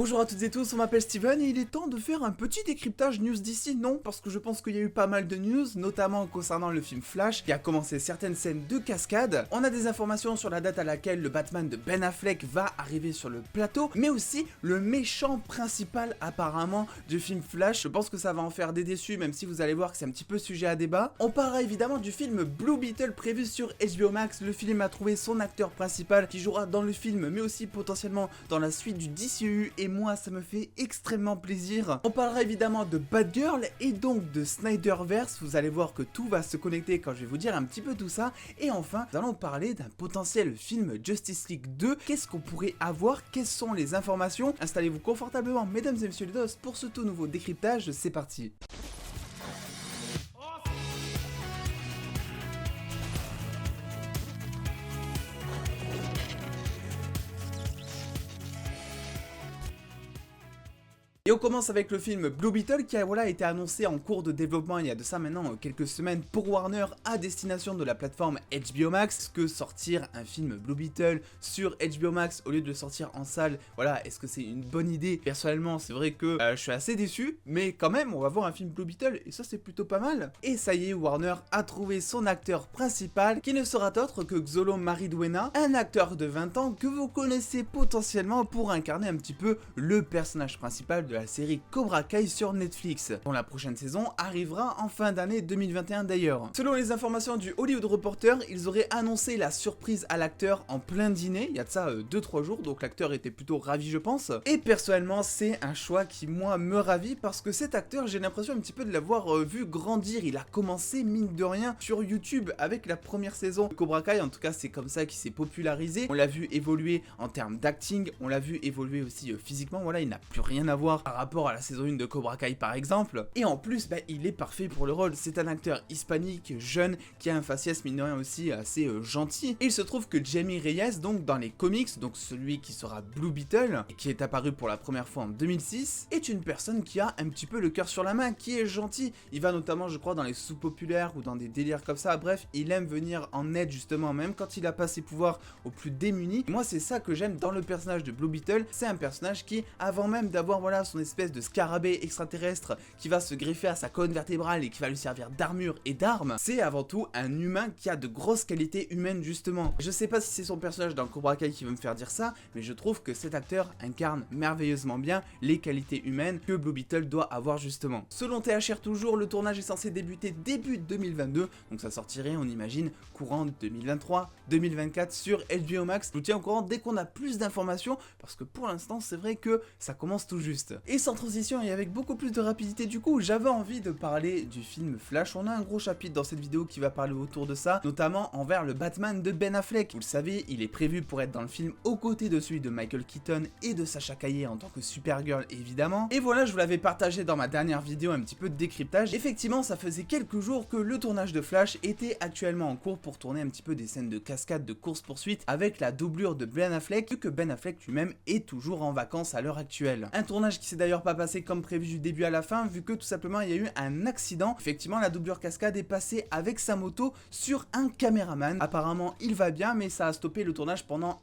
Bonjour à toutes et tous, on m'appelle Steven et il est temps de faire un petit décryptage news d'ici, non, parce que je pense qu'il y a eu pas mal de news, notamment concernant le film Flash, qui a commencé certaines scènes de cascade. On a des informations sur la date à laquelle le Batman de Ben Affleck va arriver sur le plateau, mais aussi le méchant principal apparemment du film Flash. Je pense que ça va en faire des déçus, même si vous allez voir que c'est un petit peu sujet à débat. On parlera évidemment du film Blue Beetle prévu sur HBO Max. Le film a trouvé son acteur principal qui jouera dans le film, mais aussi potentiellement dans la suite du DCU. Et moi ça me fait extrêmement plaisir. On parlera évidemment de Batgirl et donc de Snyderverse. Vous allez voir que tout va se connecter quand je vais vous dire un petit peu tout ça. Et enfin, nous allons parler d'un potentiel film Justice League 2. Qu'est-ce qu'on pourrait avoir? Quelles sont les informations? Installez-vous confortablement, mesdames et messieurs les dos, pour ce tout nouveau décryptage. C'est parti. Et on commence avec le film Blue Beetle qui a été annoncé en cours de développement il y a de ça maintenant quelques semaines pour Warner à destination de la plateforme HBO Max. Est-ce que sortir un film Blue Beetle sur HBO Max au lieu de le sortir en salle, est-ce que c'est une bonne idée? Personnellement, c'est vrai que je suis assez déçu, mais quand même, on va voir un film Blue Beetle et ça c'est plutôt pas mal. Et ça y est, Warner a trouvé son acteur principal qui ne sera autre que Xolo Maridueña, un acteur de 20 ans que vous connaissez potentiellement pour incarner un petit peu le personnage principal de la série Cobra Kai sur Netflix, dont la prochaine saison arrivera en fin d'année 2021 d'ailleurs. Selon les informations du Hollywood Reporter, ils auraient annoncé la surprise à l'acteur en plein dîner, il y a de ça 2-3 jours, donc l'acteur était plutôt ravi je pense. Et personnellement, c'est un choix qui moi me ravit parce que cet acteur, j'ai l'impression un petit peu de l'avoir vu grandir. Il a commencé mine de rien sur YouTube avec la première saison de Cobra Kai, en tout cas c'est comme ça qu'il s'est popularisé. On l'a vu évoluer en termes d'acting, on l'a vu évoluer aussi physiquement, il n'a plus rien à voir par rapport à la saison 1 de Cobra Kai par exemple. Et en plus, il est parfait pour le rôle. C'est un acteur hispanique, jeune, qui a un faciès mine de rien aussi assez gentil. Et il se trouve que Jamie Reyes, donc dans les comics, donc celui qui sera Blue Beetle, et qui est apparu pour la première fois en 2006, est une personne qui a un petit peu le cœur sur la main, qui est gentil. Il va notamment, je crois, dans les sous-populaires ou dans des délires comme ça. Bref, il aime venir en aide justement, même quand il a pas ses pouvoirs aux plus démunis. Moi, c'est ça que j'aime dans le personnage de Blue Beetle. C'est un personnage qui, avant même d'avoir son espèce de scarabée extraterrestre qui va se greffer à sa colonne vertébrale et qui va lui servir d'armure et d'arme, c'est avant tout un humain qui a de grosses qualités humaines justement. Je sais pas si c'est son personnage dans Cobra Kai qui veut me faire dire ça, mais je trouve que cet acteur incarne merveilleusement bien les qualités humaines que Blue Beetle doit avoir justement. Selon THR toujours, le tournage est censé débuter début 2022, donc ça sortirait on imagine courant 2023-2024 sur HBO Max. Je vous tiens au courant dès qu'on a plus d'informations parce que pour l'instant c'est vrai que ça commence tout juste. Et sans transition et avec beaucoup plus de rapidité du coup, j'avais envie de parler du film Flash. On a un gros chapitre dans cette vidéo qui va parler autour de ça, notamment envers le Batman de Ben Affleck. Vous le savez, il est prévu pour être dans le film aux côtés de celui de Michael Keaton et de Sasha Calle en tant que Supergirl évidemment. Et voilà, je vous l'avais partagé dans ma dernière vidéo un petit peu de décryptage. Effectivement, ça faisait quelques jours que le tournage de Flash était actuellement en cours pour tourner un petit peu des scènes de cascade, de course-poursuite avec la doublure de Ben Affleck, vu que Ben Affleck lui-même est toujours en vacances à l'heure actuelle. Un tournage qui s'est d'ailleurs pas passé comme prévu du début à la fin, vu que tout simplement il y a eu un accident. Effectivement, la doublure cascade est passée avec sa moto sur un caméraman. Apparemment il va bien, mais ça a stoppé le tournage pendant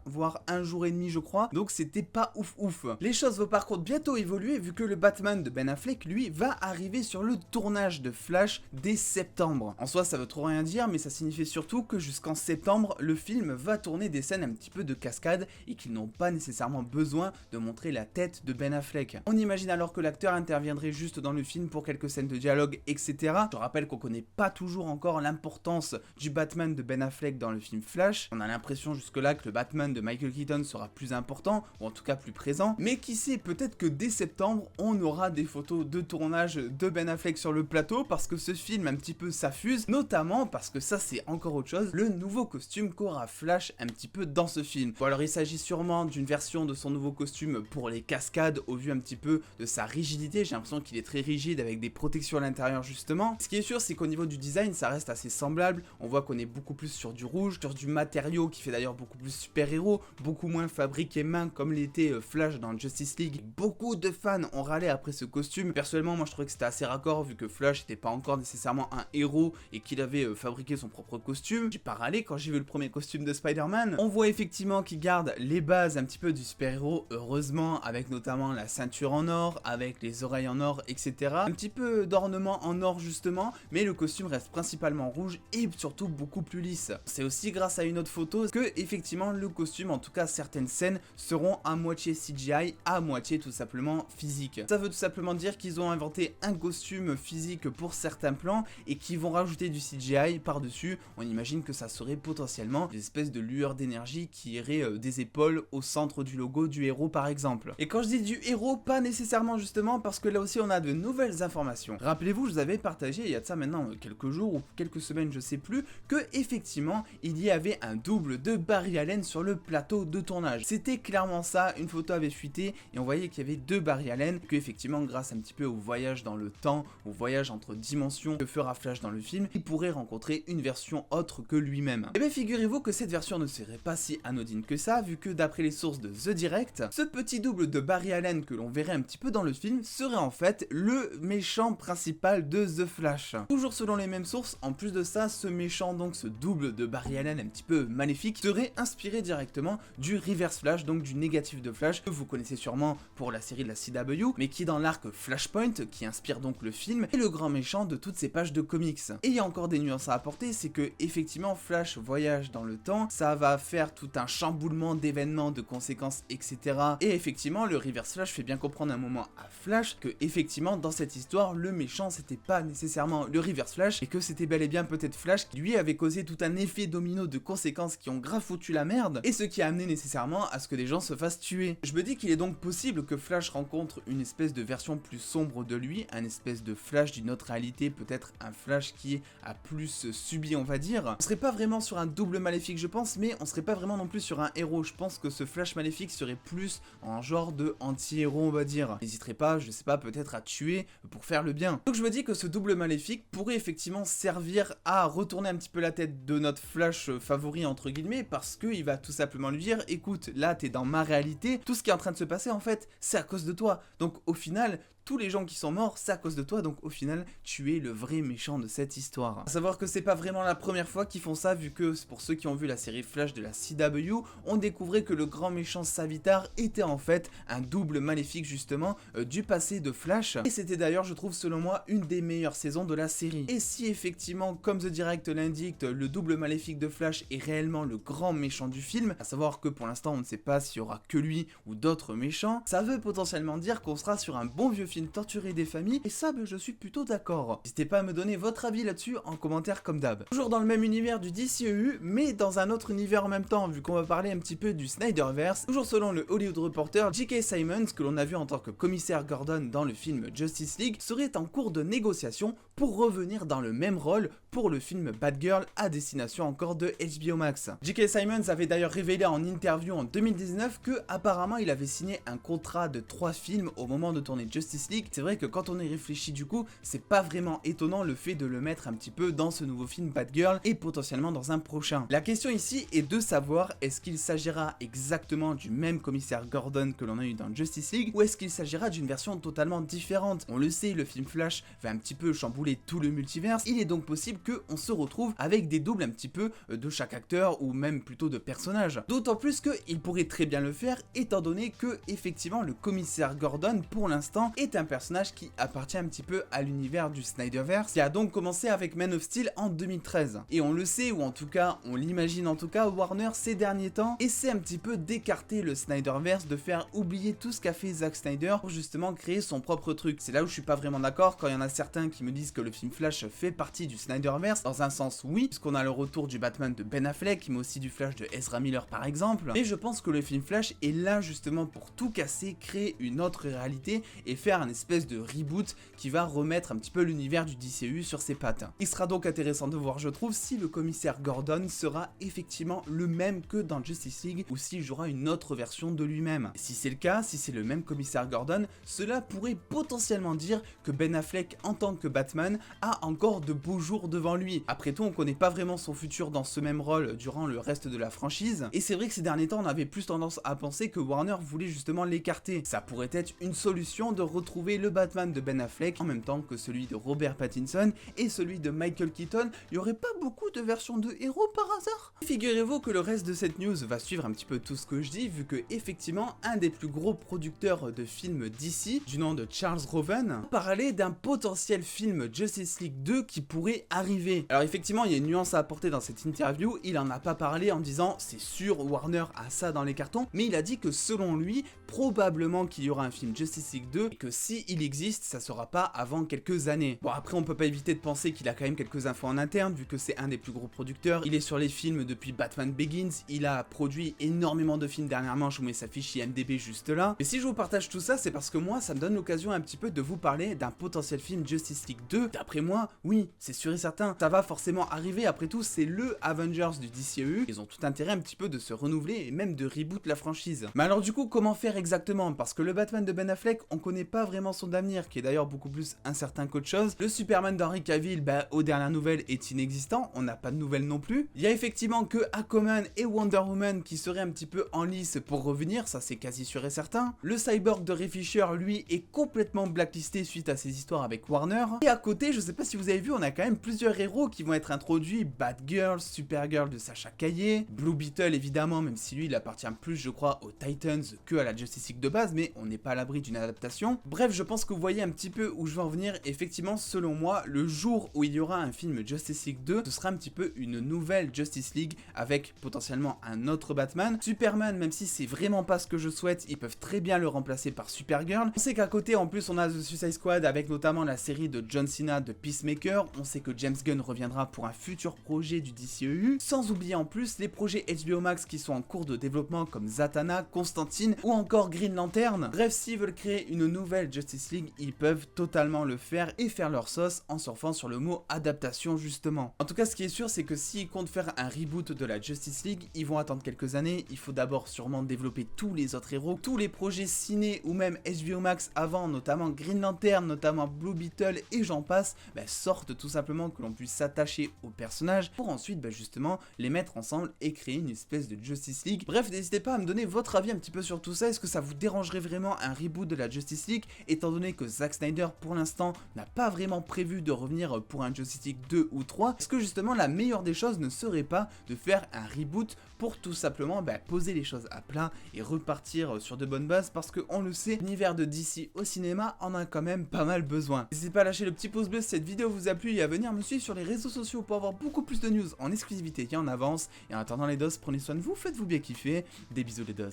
voire un jour et demi je crois, donc c'était pas ouf. Les choses vont par contre bientôt évoluer, vu que le Batman de Ben Affleck lui va arriver sur le tournage de Flash dès septembre. En soi ça veut trop rien dire, mais ça signifie surtout que jusqu'en septembre le film va tourner des scènes un petit peu de cascade et qu'ils n'ont pas nécessairement besoin de montrer la tête de Ben Affleck. On imagine alors que l'acteur interviendrait juste dans le film pour quelques scènes de dialogue, etc. Je rappelle qu'on connaît pas toujours encore l'importance du Batman de Ben Affleck dans le film Flash. On a l'impression jusque-là que le Batman de Michael Keaton sera plus important, ou en tout cas plus présent. Mais qui sait, peut-être que dès septembre, on aura des photos de tournage de Ben Affleck sur le plateau, parce que ce film un petit peu s'affuse, notamment parce que ça c'est encore autre chose, le nouveau costume qu'aura Flash un petit peu dans ce film. Bon alors il s'agit sûrement d'une version de son nouveau costume pour les cascades au revue un petit peu de sa rigidité. J'ai l'impression qu'il est très rigide avec des protections à l'intérieur justement. Ce qui est sûr, c'est qu'au niveau du design, ça reste assez semblable. On voit qu'on est beaucoup plus sur du rouge, sur du matériau qui fait d'ailleurs beaucoup plus super-héros, beaucoup moins fabriqué main comme l'était Flash dans Justice League. Beaucoup de fans ont râlé après ce costume. Personnellement, moi je trouvais que c'était assez raccord vu que Flash n'était pas encore nécessairement un héros et qu'il avait fabriqué son propre costume. J'ai pas râlé quand j'ai vu le premier costume de Spider-Man. On voit effectivement qu'il garde les bases un petit peu du super-héros, heureusement, avec notamment la ceinture en or, avec les oreilles en or, etc. Un petit peu d'ornement en or justement, mais le costume reste principalement rouge et surtout beaucoup plus lisse. C'est aussi grâce à une autre photo que effectivement le costume, en tout cas certaines scènes, seront à moitié CGI, à moitié tout simplement physique. Ça veut tout simplement dire qu'ils ont inventé un costume physique pour certains plans et qu'ils vont rajouter du CGI par-dessus. On imagine que ça serait potentiellement des espèces de lueurs d'énergie qui iraient des épaules au centre du logo du héros par exemple. Et quand je dis du héros, pas nécessairement justement parce que là aussi on a de nouvelles informations. Rappelez-vous, je vous avais partagé il y a de ça maintenant quelques jours ou quelques semaines, je sais plus, que effectivement il y avait un double de Barry Allen sur le plateau de tournage. C'était clairement ça, une photo avait fuité et on voyait qu'il y avait deux Barry Allen, que effectivement grâce un petit peu au voyage dans le temps, au voyage entre dimensions que fera Flash dans le film, il pourrait rencontrer une version autre que lui-même. Et bien figurez-vous que cette version ne serait pas si anodine que ça, vu que d'après les sources de The Direct, ce petit double de Barry Allen que l'on verrait un petit peu dans le film serait en fait le méchant principal de The Flash. Toujours selon les mêmes sources, en plus de ça, ce méchant, donc ce double de Barry Allen un petit peu maléfique, serait inspiré directement du Reverse Flash, donc du négatif de Flash, que vous connaissez sûrement pour la série de la CW, mais qui est dans l'arc Flashpoint, qui inspire donc le film, et le grand méchant de toutes ces pages de comics. Et il y a encore des nuances à apporter, c'est que effectivement Flash voyage dans le temps, ça va faire tout un chamboulement d'événements, de conséquences, etc. Et effectivement, le Reverse Flash fait bien comprendre un moment à Flash que effectivement dans cette histoire, le méchant c'était pas nécessairement le Reverse Flash, et que c'était bel et bien peut-être Flash qui lui avait causé tout un effet domino de conséquences qui ont grave foutu la merde, et ce qui a amené nécessairement à ce que des gens se fassent tuer. Je me dis qu'il est donc possible que Flash rencontre une espèce de version plus sombre de lui, un espèce de Flash d'une autre réalité, peut-être un Flash qui a plus subi, on va dire. On serait pas vraiment sur un double maléfique je pense, mais on serait pas vraiment non plus sur un héros. Je pense que ce Flash maléfique serait plus en genre de anti-héros, on va dire. N'hésiterait pas, je sais pas, peut-être à tuer pour faire le bien. Donc je me dis que ce double maléfique pourrait effectivement servir à retourner un petit peu la tête de notre Flash favori entre guillemets, parce qu'il va tout simplement lui dire écoute, là t'es dans ma réalité, tout ce qui est en train de se passer en fait c'est à cause de toi, donc au final tous les gens qui sont morts, c'est à cause de toi, donc au final, tu es le vrai méchant de cette histoire. A savoir que c'est pas vraiment la première fois qu'ils font ça, vu que pour ceux qui ont vu la série Flash de la CW, on découvrait que le grand méchant Savitar était en fait un double maléfique justement du passé de Flash. Et c'était d'ailleurs, je trouve selon moi, une des meilleures saisons de la série. Et si effectivement, comme The Direct l'indique, le double maléfique de Flash est réellement le grand méchant du film, à savoir que pour l'instant on ne sait pas s'il y aura que lui ou d'autres méchants, ça veut potentiellement dire qu'on sera sur un bon vieux film torturer des familles, et ça je suis plutôt d'accord. N'hésitez pas à me donner votre avis là-dessus en commentaire comme d'hab. Toujours dans le même univers du DCEU, mais dans un autre univers en même temps, vu qu'on va parler un petit peu du Snyderverse, toujours selon le Hollywood Reporter, J.K. Simmons, que l'on a vu en tant que commissaire Gordon dans le film Justice League, serait en cours de négociation pour revenir dans le même rôle pour le film Batgirl à destination encore de HBO Max. J.K. Simmons avait d'ailleurs révélé en interview en 2019 que apparemment il avait signé un contrat de 3 films au moment de tourner Justice League. C'est vrai que quand on y réfléchit du coup, c'est pas vraiment étonnant le fait de le mettre un petit peu dans ce nouveau film Batgirl et potentiellement dans un prochain. La question ici est de savoir est-ce qu'il s'agira exactement du même commissaire Gordon que l'on a eu dans Justice League ou est-ce qu'il s'agira d'une version totalement différente. On le sait, le film Flash va un petit peu chambouler tout le multiverse, il est donc possible qu'on se retrouve avec des doubles un petit peu de chaque acteur ou même plutôt de personnages. D'autant plus qu'il pourrait très bien le faire étant donné que effectivement le commissaire Gordon pour l'instant est un personnage qui appartient un petit peu à l'univers du Snyderverse, qui a donc commencé avec Man of Steel en 2013. Et on le sait, ou en tout cas, on l'imagine en tout cas, Warner ces derniers temps essaie un petit peu d'écarter le Snyderverse, de faire oublier tout ce qu'a fait Zack Snyder pour justement créer son propre truc. C'est là où je suis pas vraiment d'accord quand il y en a certains qui me disent que le film Flash fait partie du Snyderverse. Dans un sens, oui, puisqu'on a le retour du Batman de Ben Affleck, mais aussi du Flash de Ezra Miller par exemple. Mais je pense que le film Flash est là justement pour tout casser, créer une autre réalité et faire un espèce de reboot qui va remettre un petit peu l'univers du DCU sur ses pattes. Il sera donc intéressant de voir, je trouve, si le commissaire Gordon sera effectivement le même que dans Justice League ou s'il jouera une autre version de lui-même. Si c'est le cas, si c'est le même commissaire Gordon, cela pourrait potentiellement dire que Ben Affleck en tant que Batman a encore de beaux jours devant lui. Après tout, on connaît pas vraiment son futur dans ce même rôle durant le reste de la franchise, et c'est vrai que ces derniers temps on avait plus tendance à penser que Warner voulait justement l'écarter. Ça pourrait être une solution de retrouver le Batman de Ben Affleck en même temps que celui de Robert Pattinson et celui de Michael Keaton. Il y aurait pas beaucoup de versions de héros par hasard? Figurez-vous que le reste de cette news va suivre un petit peu tout ce que je dis, vu que effectivement un des plus gros producteurs de films d'ici, du nom de Charles Roven, parlait d'un potentiel film Justice League 2 qui pourrait arriver. Alors effectivement il y a une nuance à apporter dans cette interview, il en a pas parlé en disant c'est sûr Warner a ça dans les cartons, mais il a dit que selon lui, probablement qu'il y aura un film Justice League 2 et que si il existe, ça sera pas avant quelques années. Bon après on peut pas éviter de penser qu'il a quand même quelques infos en interne vu que c'est un des plus gros producteurs, il est sur les films depuis Batman Begins, il a produit énormément de films dernièrement, je vous mets sa fiche IMDb juste là. Et si je vous partage tout ça, c'est parce que moi ça me donne l'occasion un petit peu de vous parler d'un potentiel film Justice League 2. D'après moi, oui, c'est sûr et certain, ça va forcément arriver, après tout c'est le Avengers du DCEU, ils ont tout intérêt un petit peu de se renouveler et même de reboot la franchise. Mais alors du coup comment faire exactement? Parce que le Batman de Ben Affleck, on connaît pas vraiment son avenir, qui est d'ailleurs beaucoup plus incertain qu'autre chose. Le Superman d'Henry Cavill, aux dernières nouvelles, est inexistant, on n'a pas de nouvelles non plus. Il y a effectivement que Aquaman et Wonder Woman qui seraient un petit peu en lice pour revenir, ça c'est quasi sûr et certain. Le Cyborg de Ray Fisher, lui, est complètement blacklisté suite à ses histoires avec Warner. Et à côté, je sais pas si vous avez vu, on a quand même plusieurs héros qui vont être introduits, Batgirl, Supergirl de Sacha Caillé, Blue Beetle évidemment, même si lui il appartient plus je crois aux Titans que à la Justice League de base, mais on n'est pas à l'abri d'une adaptation. Bref, je pense que vous voyez un petit peu où je veux en venir. Effectivement, selon moi, le jour où il y aura un film Justice League 2, ce sera un petit peu une nouvelle Justice League avec potentiellement un autre Batman. Superman, même si c'est vraiment pas ce que je souhaite, ils peuvent très bien le remplacer par Supergirl. On sait qu'à côté, en plus, on a The Suicide Squad avec notamment la série de John Cena de Peacemaker. On sait que James Gunn reviendra pour un futur projet du DCEU. Sans oublier en plus les projets HBO Max qui sont en cours de développement comme Zatanna, Constantine ou encore Green Lantern. Bref, s'ils veulent créer une nouvelle Justice League, ils peuvent totalement le faire et faire leur sauce en surfant sur le mot adaptation justement. En tout cas, ce qui est sûr, c'est que s'ils comptent faire un reboot de la Justice League, ils vont attendre quelques années. Il faut d'abord sûrement développer tous les autres héros, tous les projets ciné ou même HBO Max avant, notamment Green Lantern, notamment Blue Beetle et j'en passe, sortent tout simplement, que l'on puisse s'attacher aux personnages pour ensuite justement les mettre ensemble et créer une espèce de Justice League. Bref, n'hésitez pas à me donner votre avis un petit peu sur tout ça. Est-ce que ça vous dérangerait vraiment un reboot de la Justice League, étant donné que Zack Snyder pour l'instant n'a pas vraiment prévu de revenir pour un Justice League 2 ou 3? Est-ce que justement la meilleure des choses ne serait pas de faire un reboot pour tout simplement poser les choses à plat et repartir sur de bonnes bases, parce que on le sait, l'univers de DC au cinéma en a quand même pas mal besoin. N'hésitez pas à lâcher le petit pouce bleu si cette vidéo vous a plu et à venir me suivre sur les réseaux sociaux pour avoir beaucoup plus de news en exclusivité et en avance. Et en attendant les dos, prenez soin de vous, faites-vous bien kiffer, des bisous les dos.